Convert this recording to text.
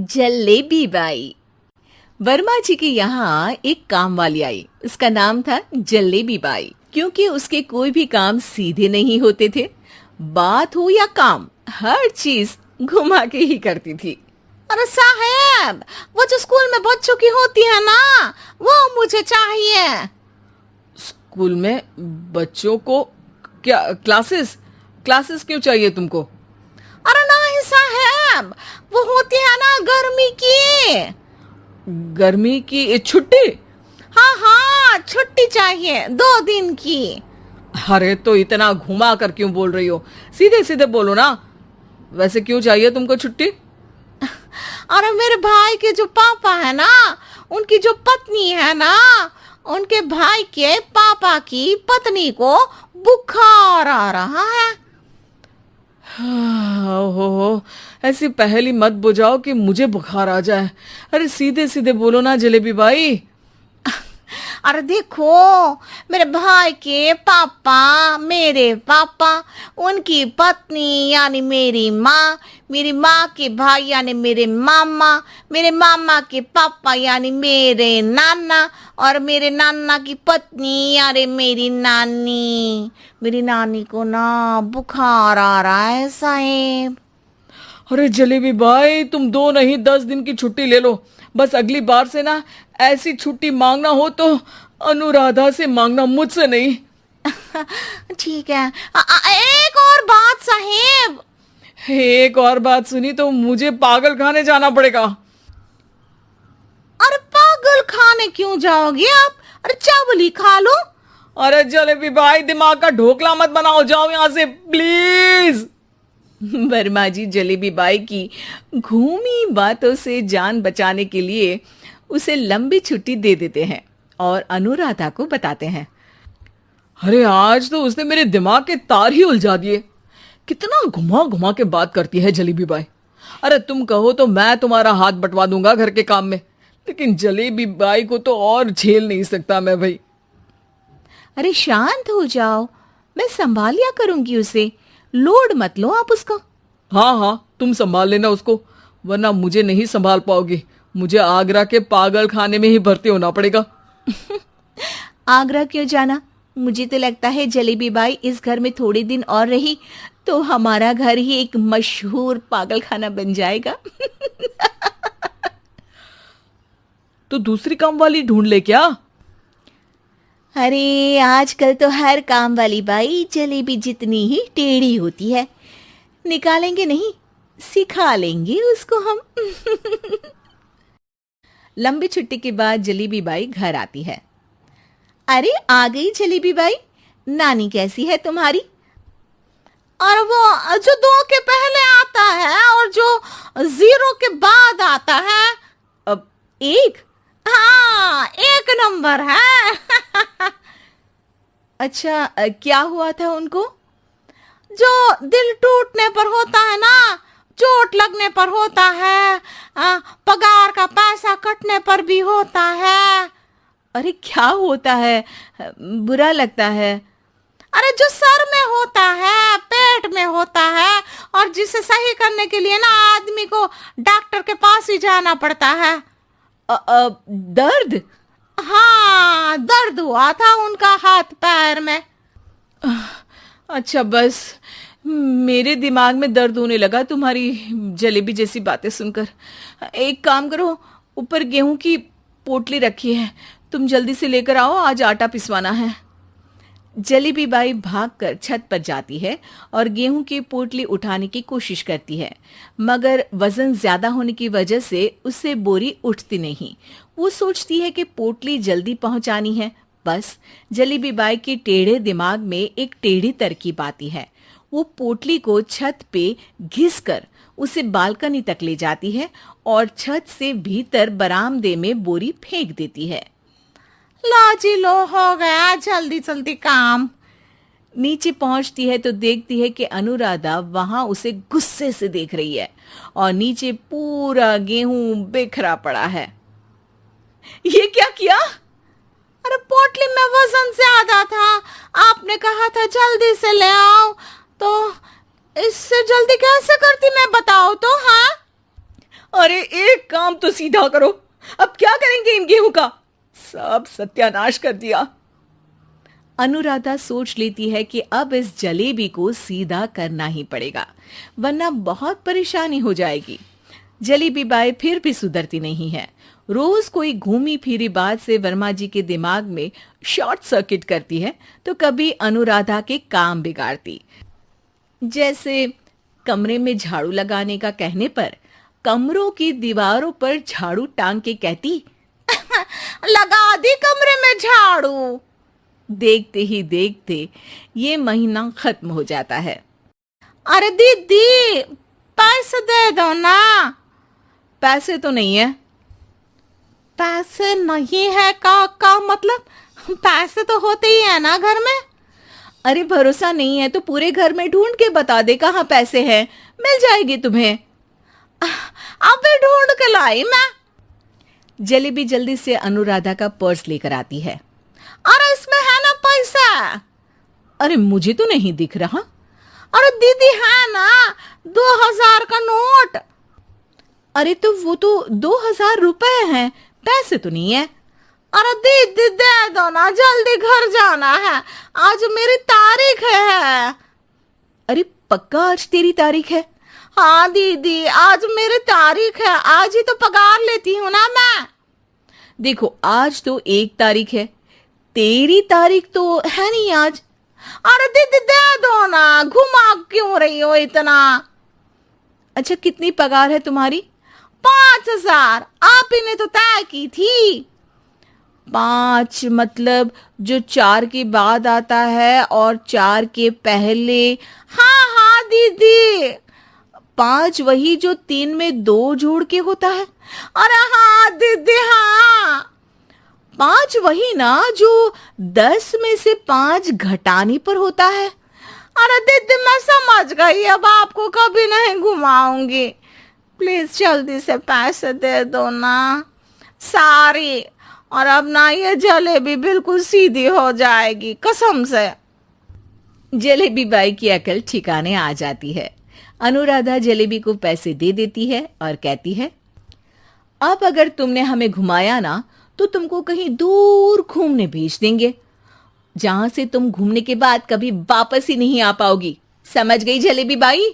Jalebi by. Verma जी के यहाँ एक काम वाली आई। उसका नाम था जलेबी बाई, क्योंकि उसके कोई भी काम सीधे नहीं होते थे। बात हो या काम, हर चीज घुमा के ही करती थी। अरे साहब, वो जो स्कूल में बच्चों की होती है ना, वो मुझे चाहिए। स्कूल में बच्चों को क्या क्लासेस क्लासेस क्यों चाहिए तुमको? अरे नहीं साहब, वो होती है ना गर्मी की। गर्मी की छुट्टी? हाँ हाँ, छुट्टी चाहिए 2 दिन की। अरे तो इतना घुमा कर क्यों बोल रही हो? सीधे सीधे बोलो ना। वैसे क्यों चाहिए तुमको छुट्टी? अरे मेरे भाई के जो पापा है ना, उनकी जो पत्नी है ना, उनके भाई के पापा की पत्नी को बुखार आ रहा है। ओहो, ऐसी पहेली मत बुझाओ कि मुझे बुखार आ जाए। अरे सीधे सीधे बोलो ना जलेबी बाई। अरे देखो, मेरे भाई के पापा, मेरे पापा, उनकी पत्नी यानी मेरी माँ के भाई यानी मेरे मामा के पापा यानी मेरे नाना, और मेरे नाना की पत्नी यानी मेरी नानी को ना बुखार आ रहा है साहेब। अरे जलेबी भाई, तुम 2 नहीं 10 दिन की छुट्टी ले लो। बस अगली बार से ना ऐसी छुट्टी मांगना हो तो अनुराधा से मांगना, मुझसे नहीं। ठीक है। एक और बात साहेब। एक और बात सुनी तो मुझे पागल खाने जाना पड़ेगा। अरे पागल खाने क्यों जाओगे आप? अरे चावल ही खा लो। अरे जलेबी भाई, दिमाग का ढोकला मत बनाओ, जाओ यहाँ से प्लीज। वर्मा जी जलेबी बाई की घूमी बातों से जान बचाने के लिए उसे लंबी छुट्टी दे देते हैं और अनुराधा को बताते हैं। अरे आज तो उसने मेरे दिमाग के तार ही उलझा दिए। कितना घुमा घुमा के बात करती है जलेबी बाई। अरे तुम कहो तो मैं तुम्हारा हाथ बंटवा दूंगा घर के काम में, लेकिन जलेबी बाई को तो और झेल नहीं सकता मैं भाई। अरे शांत हो जाओ, मैं संभाल लिया करूंगी उसे, लोड मत लो आप उसका। हाँ हाँ, तुम संभाल लेना उसको, वरना मुझे नहीं संभाल पाओगे। मुझे आगरा के पागल खाने में ही भर्ती होना पड़ेगा। आगरा क्यों जाना? मुझे तो लगता है जलेबी बाई इस घर में थोड़े दिन और रही तो हमारा घर ही एक मशहूर पागल खाना बन जाएगा। तो दूसरी काम वाली ढूंढ ले क्या? अरे आजकल तो हर काम वाली बाई जलेबी जितनी ही टेढ़ी होती है। निकालेंगे नहीं, सिखा लेंगे उसको हम। लंबी छुट्टी के बाद जलेबी बाई घर आती है। अरे आ गई जलेबी बाई, नानी कैसी है तुम्हारी? और वो जो 2 के पहले आता है और जो 0 के बाद आता है। अब 1? हाँ, 1 नंबर है। अच्छा, क्या हुआ था उनको? जो दिल टूटने पर होता है ना, चोट लगने पर होता है, पगार का पैसा कटने पर भी होता है। अरे क्या होता है? बुरा लगता है? अरे जो सर में होता है, पेट में होता है, और जिसे सही करने के लिए ना आदमी को डॉक्टर के पास ही जाना पड़ता है। दर्द? हाँ, दर्द हुआ था उनका हाथ पैर में। अच्छा, बस मेरे दिमाग में दर्द होने लगा तुम्हारी जलेबी जैसी बातें सुनकर। एक काम करो, ऊपर गेहूं की पोटली रखी है, तुम जल्दी से लेकर आओ, आज आटा पिसवाना है। जलेबी बाई भागकर छत पर जाती है और गेहूं की पोटली उठाने की कोशिश करती है, मगर वजन ज्यादा होने की वजह से उससे बोरी उठती नहीं। वो सोचती है कि पोटली जल्दी पहुंचानी है। बस जलेबी बाई के टेढ़े दिमाग में एक टेढ़ी तरकीब आती है। वो पोटली को छत पे घिसकर उसे बालकनी तक ले जाती है और छत से भीतर बरामदे में बोरी फेंक देती है। लो जी लो, हो गया जल्दी जल्दी काम। नीचे पहुंचती है तो देखती है कि अनुराधा वहां उसे गुस्से से देख रही है और नीचे पूरा गेहूं बिखरा पड़ा है। ये क्या किया? अरे पोटली में वजन ज्यादा था, आपने कहा था जल्दी से ले आओ, तो इससे जल्दी कैसे करती मैं बताओ तो। हाँ, अरे एक काम तो सीधा करो, अब क्या करेंगे इन गेहूं का? सब सत्यानाश कर दिया। अनुराधा सोच लेती है कि अब इस जलेबी को सीधा करना ही पड़ेगा, वरना बहुत परेशानी हो जाएगी। जलेबी बाई फिर भी सुधरती नहीं है। रोज कोई घूमी फिरी बात से वर्मा जी के दिमाग में शॉर्ट सर्किट करती है, तो कभी अनुराधा के काम बिगाड़ती। जैसे कमरे में झाड़ू लगाने का कहने पर कमरों की दीवारों पर झाड़ू टांग के कहती, लगा दी कमरे में झाड़ू। देखते ही देखते ये महीना खत्म हो जाता है। अरे दीदी, पैसे दे दो ना। पैसे तो नहीं है। पैसे नहीं है का मतलब? पैसे तो होते ही है ना घर में। अरे भरोसा नहीं है तो पूरे घर में ढूंढ के बता दे कहाँ पैसे हैं, मिल जाएगी तुम्हें। अबे ढूंढ के लाई मैं। जलेबी जल्दी से अनुराधा का पर्स लेकर आती है। अरे इसमें है ना पैसा? अरे मुझे तो नहीं दिख रहा। अरे दीदी है ना, 2000 का नोट। अरे तो वो तो 2000 रुपए हैं, पैसे तो नहीं है। अरे दीदी दे दो ना, जल्दी घर जाना है, आज मेरी तारीख है। अरे पक्का आज तेरी तारीख है? हाँ दीदी, आज मेरी तारीख है, आज ही तो पगार लेती हूँ ना मैं। देखो आज तो 1 तारीख है, तेरी तारीख तो है नहीं आज। अरे दीदी दे दो ना, घुमा क्यों रही हो इतना? अच्छा कितनी पगार है तुम्हारी? 5000, आप ही ने तो तय की थी। 5 मतलब जो 4 के बाद आता है और 4 के पहले। हाँ हाँ दीदी। 5 वही जो 3 में 2 जोड़ के होता है। अरे हाँ दीदी हाँ। 5 वही ना जो 10 में से 5 घटाने पर होता है। अरे दीदी मैं समझ गई, अब आपको कभी नहीं घुमाऊंगी। प्लीज जल्दी से पैसे दे दो ना, सारी। और अब ना ये जलेबी बिल्कुल सीधी हो जाएगी कसम से। जलेबी बाई की अकल ठिकाने आ जाती है। अनुराधा जलेबी को पैसे दे देती है और कहती है, अब अगर तुमने हमें घुमाया ना तो तुमको कहीं दूर घूमने भेज देंगे, जहां से तुम घूमने के बाद कभी वापस ही नहीं आ पाओगी। समझ गई जलेबी बाई?